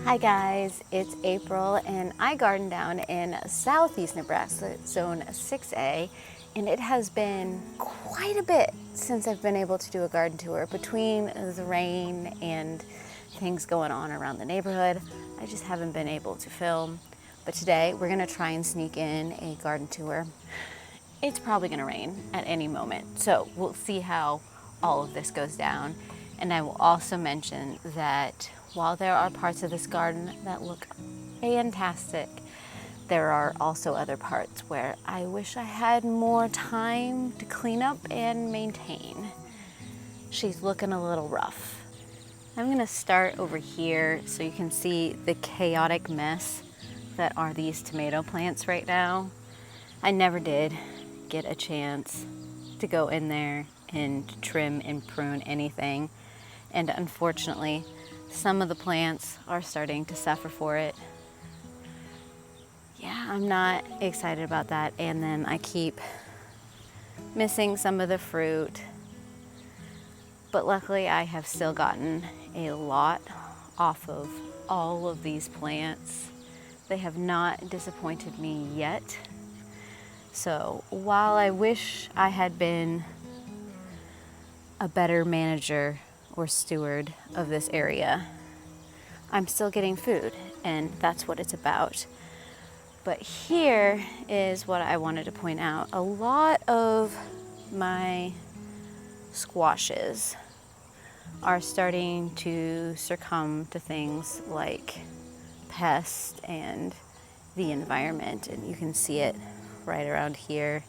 Hi guys, it's April and I garden down in southeast Nebraska, zone 6A, and it has been quite a bit since I've been able to do a garden tour. Between the rain and things going on around the neighborhood, I just haven't been able to film. But today we're gonna try and sneak in a garden tour. It's probably gonna rain at any moment, so we'll see how all of this goes down. And I will also mention that while there are parts of this garden that look fantastic, there are also other parts where I wish I had more time to clean up and maintain. She's looking a little rough. I'm gonna start over here so you can see the chaotic mess that are these tomato plants right now. I never did get a chance to go in there and trim and prune anything. And unfortunately, some of the plants are starting to suffer for it. Yeah, I'm not excited about that. And then I keep missing some of the fruit. But luckily, I have still gotten a lot off of all of these plants. They have not disappointed me yet. So while I wish I had been a better manager or steward of this area, I'm still getting food, and that's what it's about. But here is what I wanted to point out. A lot of my squashes are starting to succumb to things like pests and the environment, and you can see it right around here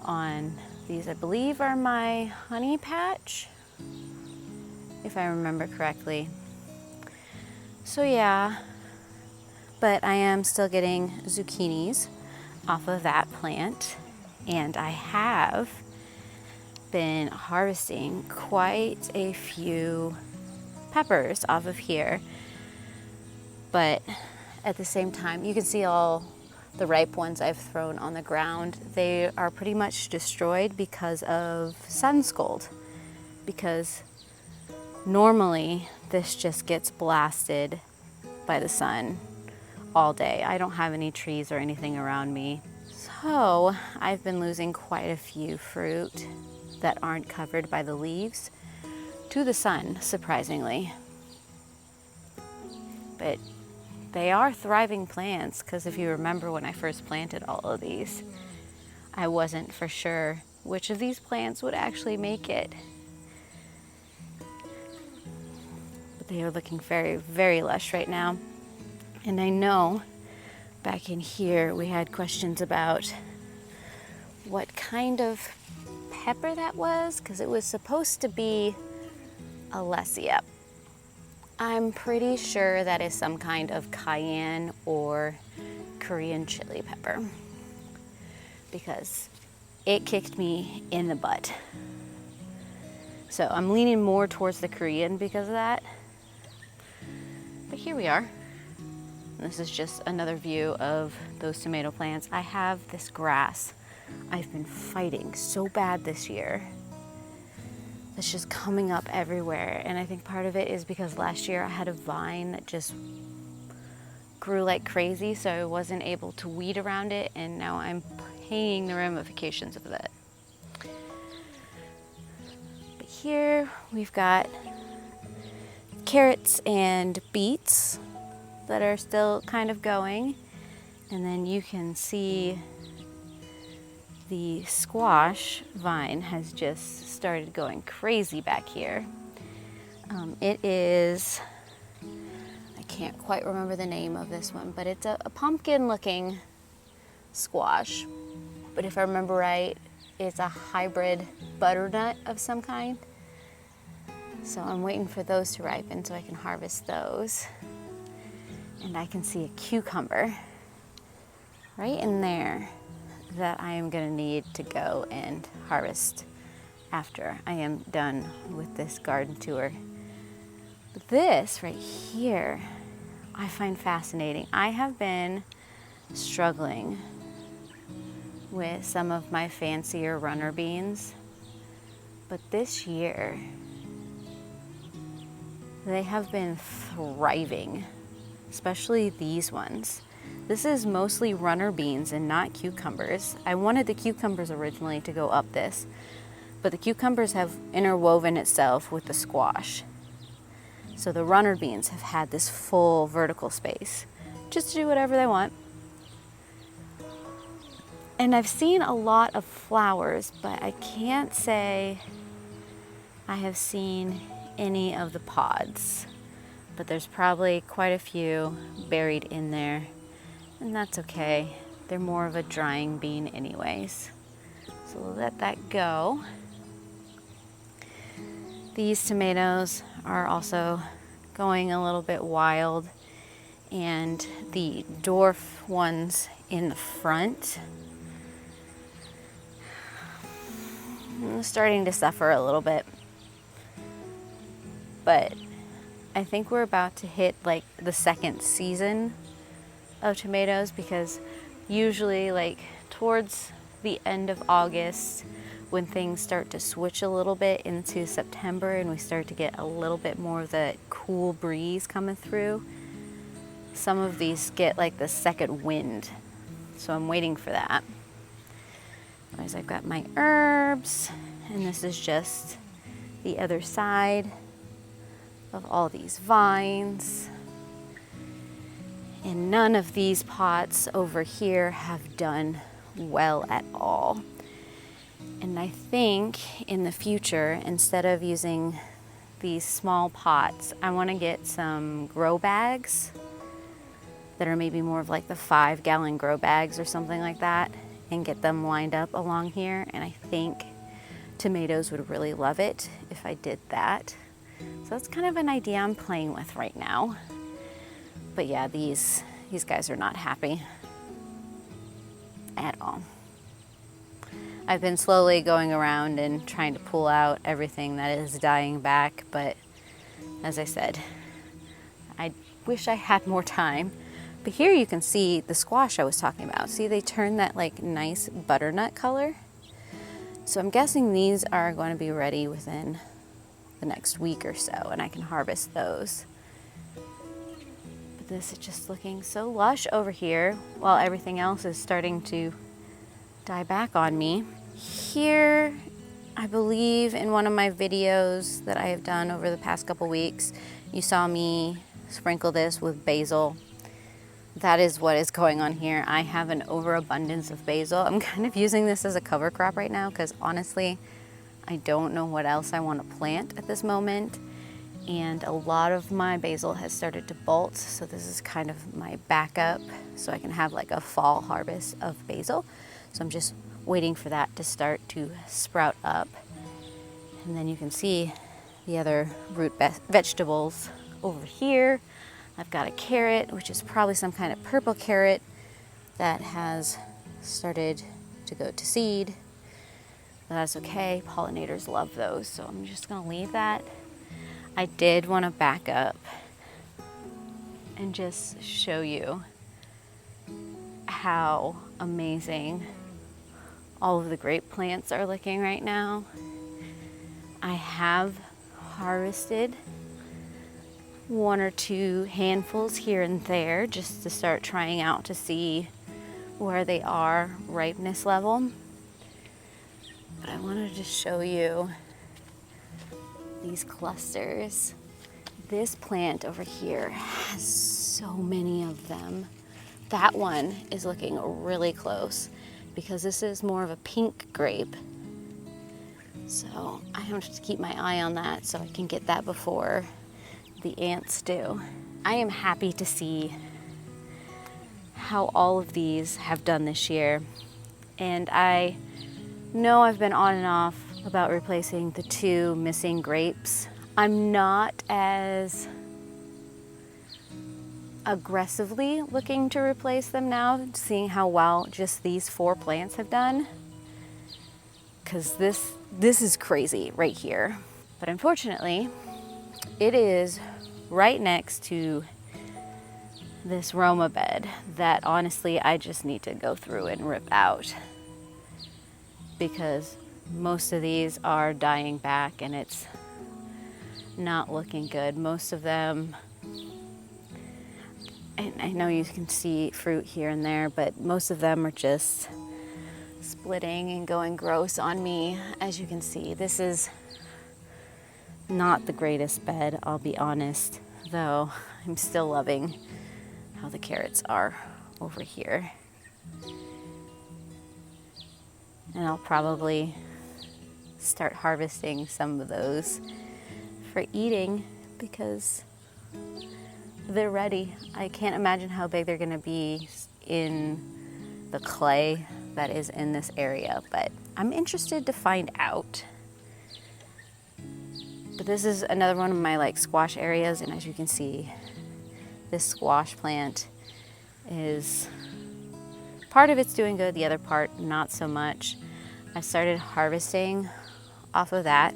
on these, I believe, are my honey patch, if I remember correctly. So yeah, but I am still getting zucchinis off of that plant, and I have been harvesting quite a few peppers off of here. But at the same time, you can see all the ripe ones I've thrown on the ground. They are pretty much destroyed because of sun scald, because normally this just gets blasted by the sun all day. I don't have any trees or anything around me. So I've been losing quite a few fruit that aren't covered by the leaves to the sun, surprisingly. But they are thriving plants, because if you remember when I first planted all of these, I wasn't for sure which of these plants would actually make it. But they are looking very, very lush right now. And I know back in here we had questions about what kind of pepper that was, because it was supposed to be Alessia. I'm pretty sure that is some kind of cayenne or Korean chili pepper, because it kicked me in the butt. So I'm leaning more towards the Korean because of that. But here we are. This is just another view of those tomato plants. I have this grass I've been fighting so bad this year. It's just coming up everywhere. And I think part of it is because last year I had a vine that just grew like crazy, so I wasn't able to weed around it, and now I'm paying the ramifications of that. But here we've got carrots and beets that are still kind of going. And then you can see the squash vine has just started going crazy back here. It is, I can't quite remember the name of this one, but it's a pumpkin looking squash. But if I remember right, it's a hybrid butternut of some kind. So I'm waiting for those to ripen so I can harvest those. And I can see a cucumber right in there that I am going to need to go and harvest after I am done with this garden tour. But this right here, I find fascinating. I have been struggling with some of my fancier runner beans, but this year they have been thriving especially these ones. This is mostly runner beans and not cucumbers. I wanted the cucumbers originally to go up this, but the cucumbers have interwoven itself with the squash. So the runner beans have had this full vertical space just to do whatever they want. And I've seen a lot of flowers, but I can't say I have seen any of the pods. But there's probably quite a few buried in there, and that's okay. They're more of a drying bean anyways. So we'll let that go. These tomatoes are also going a little bit wild, and the dwarf ones in the front are starting to suffer a little bit. But I think we're about to hit like the second season of tomatoes, because usually like towards the end of August, when things start to switch a little bit into September and we start to get a little bit more of that cool breeze coming through, some of these get like the second wind. So I'm waiting for that. Otherwise, I've got my herbs, and this is just the other side of all these vines. And none of these pots over here have done well at all. And I think in the future, instead of using these small pots, I want to get some grow bags that are maybe more of like the 5-gallon grow bags or something like that, and get them lined up along here. And I think tomatoes would really love it if I did that. So that's kind of an idea I'm playing with right now. But yeah, these guys are not happy at all. I've been slowly going around and trying to pull out everything that is dying back, but as I said, I wish I had more time. But here you can see the squash I was talking about. See, they turn that like nice butternut color. So I'm guessing these are going to be ready within the next week or so, and I can harvest those. But this is just looking so lush over here while everything else is starting to die back on me. Here, I believe in one of my videos that I have done over the past couple weeks, you saw me sprinkle this with basil. That is what is going on here. I have an overabundance of basil. I'm kind of using this as a cover crop right now because honestly, I don't know what else I want to plant at this moment. And a lot of my basil has started to bolt, so this is kind of my backup so I can have like a fall harvest of basil. So I'm just waiting for that to start to sprout up. And then you can see the other root vegetables over here. I've got a carrot, which is probably some kind of purple carrot that has started to go to seed. But that's okay, pollinators love those, so I'm just gonna leave that. I did want to back up and just show you how amazing all of the grape plants are looking right now. I have harvested 1 or 2 handfuls here and there just to start trying out to see where they are ripeness level. But I wanted to show you these clusters. This plant over here has so many of them. That one is looking really close because this is more of a pink grape. So I have to keep my eye on that so I can get that before the ants do. I am happy to see how all of these have done this year. And I know I've been on and off about replacing the 2 missing grapes. I'm not as aggressively looking to replace them now, seeing how well just these 4 plants have done. Because this is crazy right here. But unfortunately, it is right next to this Roma bed that honestly I just need to go through and rip out, because most of these are dying back and it's not looking good. Most of them I know you can see fruit here and there, but most of them are just splitting and going gross on me. As you can see, this is not the greatest bed, I'll be honest, though I'm still loving how the carrots are over here. And I'll probably start harvesting some of those for eating because they're ready. I can't imagine how big they're gonna be in the clay that is in this area, but I'm interested to find out. But this is another one of my like squash areas, and as you can see, this squash plant is, part of it's doing good, the other part not so much. I started harvesting off of that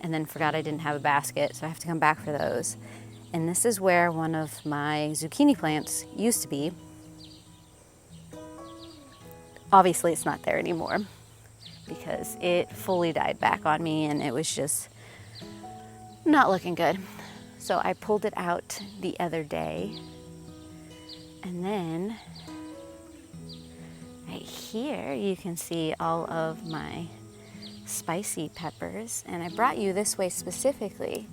and then forgot I didn't have a basket, so I have to come back for those. And this is where one of my zucchini plants used to be. Obviously it's not there anymore because it fully died back on me and it was just not looking good. So I pulled it out the other day, and then right here you can see all of my spicy peppers, and I brought you this way specifically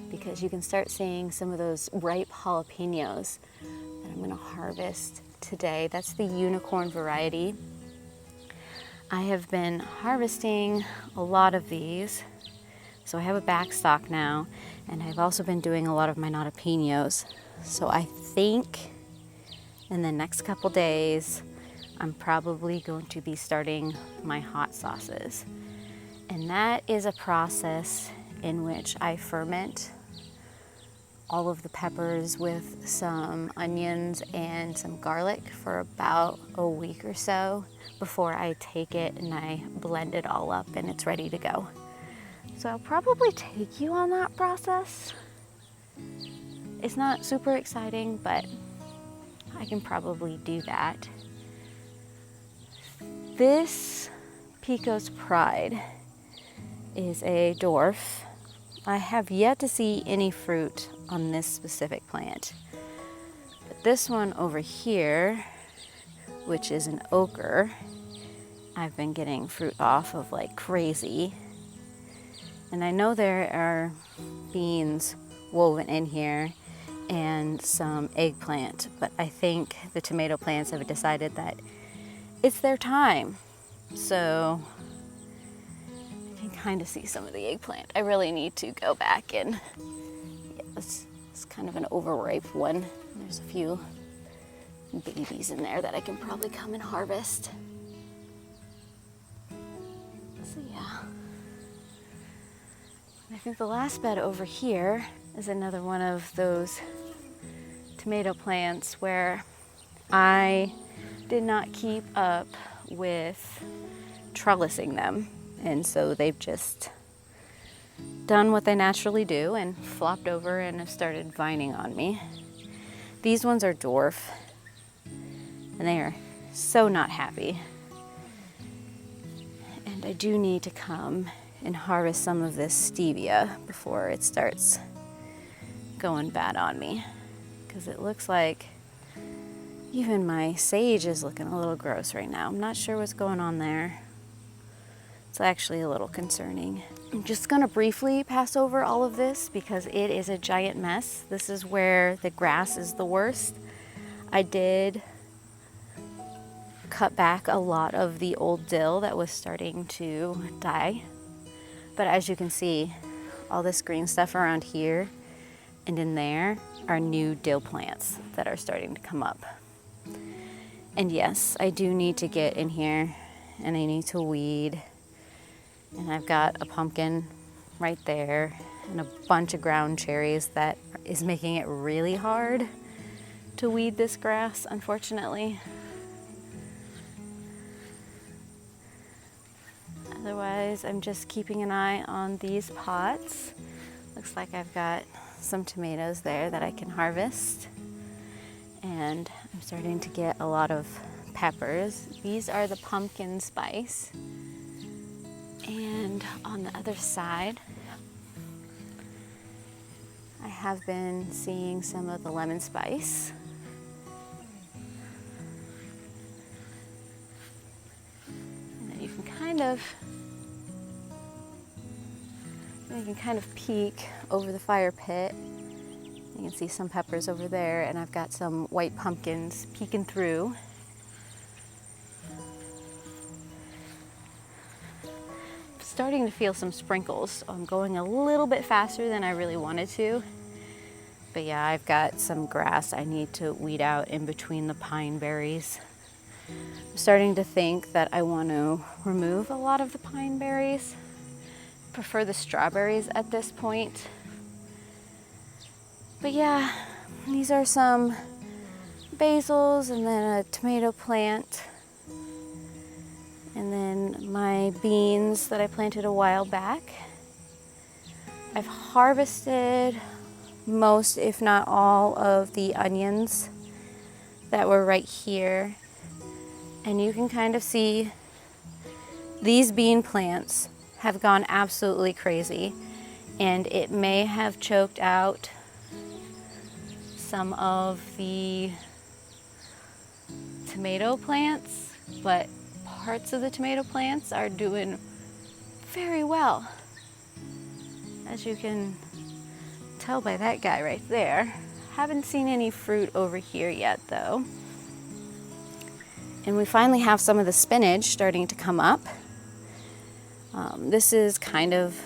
because you can start seeing some of those ripe jalapenos that I'm gonna harvest today. That's the unicorn variety. I have been harvesting a lot of these, so I have a back stock now, and I've also been doing a lot of my jalapenos. So I think in the next couple days, I'm probably going to be starting my hot sauces. And that is a process in which I ferment all of the peppers with some onions and some garlic for about a week or so before I take it and I blend it all up and it's ready to go. So I'll probably take you on that process. It's not super exciting, but I can probably do that. This Pico's Pride is a dwarf. I have yet to see any fruit on this specific plant. But this one over here, which is an ochre, I've been getting fruit off of like crazy. And I know there are beans woven in here and some eggplant, but I think the tomato plants have decided that it's their time. So I can kind of see some of the eggplant. I really need to go back and, yeah, it's kind of an overripe one. There's a few babies in there that I can probably come and harvest. So yeah. I think the last bed over here is another one of those tomato plants where I did not keep up with trellising them, and so they've just done what they naturally do and flopped over and have started vining on me. These ones are dwarf and they are so not happy, and I do need to come and harvest some of this stevia before it starts going bad on me, because it looks like even my sage is looking a little gross right now. I'm not sure what's going on there. It's actually a little concerning. I'm just gonna briefly pass over all of this because it is a giant mess. This is where the grass is the worst. I did cut back a lot of the old dill that was starting to die. But as you can see, all this green stuff around here and in there are new dill plants that are starting to come up. And yes, I do need to get in here and I need to weed. And I've got a pumpkin right there and a bunch of ground cherries that is making it really hard to weed this grass, unfortunately. Otherwise, I'm just keeping an eye on these pots. Looks like I've got some tomatoes there that I can harvest. And I'm starting to get a lot of peppers. These are the pumpkin spice. And on the other side, I have been seeing some of the lemon spice. of peek over the fire pit. You can see some peppers over there, and I've got some white pumpkins peeking through. Starting to feel some sprinkles. I'm going a little bit faster than I really wanted to. But yeah, I've got some grass I need to weed out in between the pine berries. I'm starting to think that I want to remove a lot of the pine berries. Prefer the strawberries at this point. But yeah, these are some basils and then a tomato plant. And then my beans that I planted a while back. I've harvested most, if not all, of the onions that were right here. And you can kind of see these bean plants have gone absolutely crazy. And it may have choked out some of the tomato plants, but parts of the tomato plants are doing very well. As you can tell by that guy right there. Haven't seen any fruit over here yet though. And we finally have some of the spinach starting to come up. This is kind of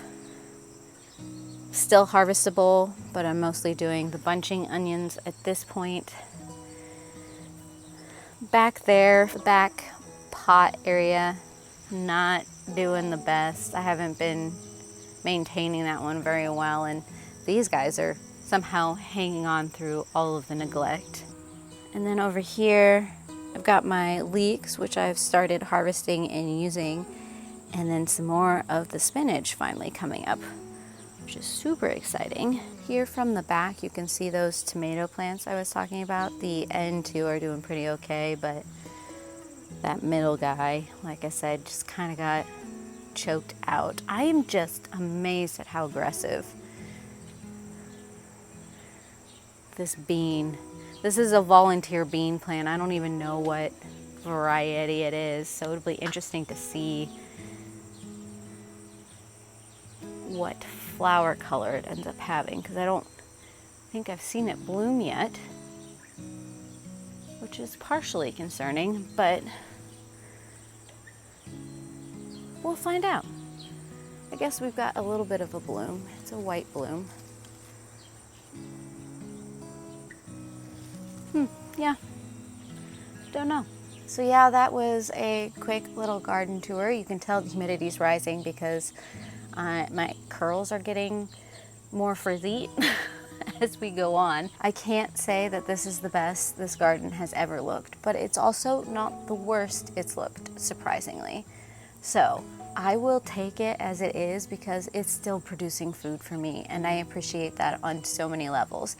still harvestable, but I'm mostly doing the bunching onions at this point. Back there, the back pot area, not doing the best. I haven't been maintaining that one very well, and these guys are somehow hanging on through all of the neglect. And then over here, I've got my leeks, which I've started harvesting and using, and then some more of the spinach finally coming up, which is super exciting. Here from the back, you can see those tomato plants I was talking about. The end two are doing pretty okay, but that middle guy, like I said, just kind of got choked out. I am just amazed at how aggressive this bean. This is a volunteer bean plant. I don't even know what variety it is, so it'll be interesting to see what flower color it ends up having, because I don't think I've seen it bloom yet, which is partially concerning, but we'll find out. I guess we've got a little bit of a bloom. It's a white bloom. Yeah, don't know. So yeah, that was a quick little garden tour. You can tell the humidity's rising because my curls are getting more frizzy as we go on. I can't say that this is the best this garden has ever looked, but it's also not the worst it's looked, surprisingly. So I will take it as it is because it's still producing food for me, and I appreciate that on so many levels.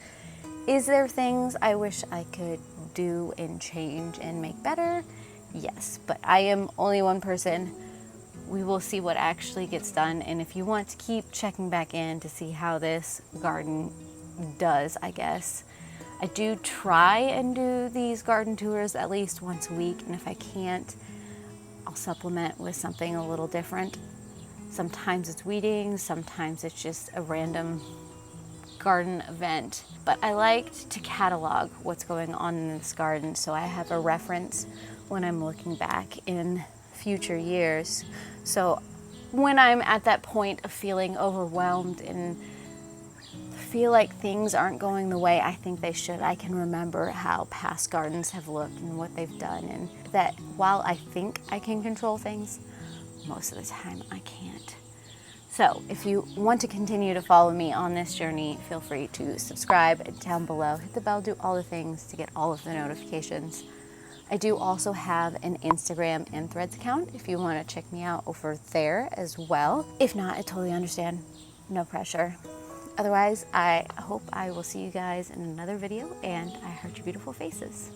Is there things I wish I could do and change and make better? Yes, but I am only one person. We will see what actually gets done, and if you want to keep checking back in to see how this garden does, I guess. I do try and do these garden tours at least once a week, and if I can't, I'll supplement with something a little different. Sometimes it's weeding, sometimes it's just a random garden event. But I liked to catalog what's going on in this garden so I have a reference when I'm looking back in future years. So when I'm at that point of feeling overwhelmed and feel like things aren't going the way I think they should, I can remember how past gardens have looked and what they've done, and that while I think I can control things, most of the time I can't. So if you want to continue to follow me on this journey, feel free to subscribe down below, hit the bell, do all the things to get all of the notifications. I do also have an Instagram and Threads account if you want to check me out over there as well. If not, I totally understand, no pressure. Otherwise, I hope I will see you guys in another video, and I heart your beautiful faces.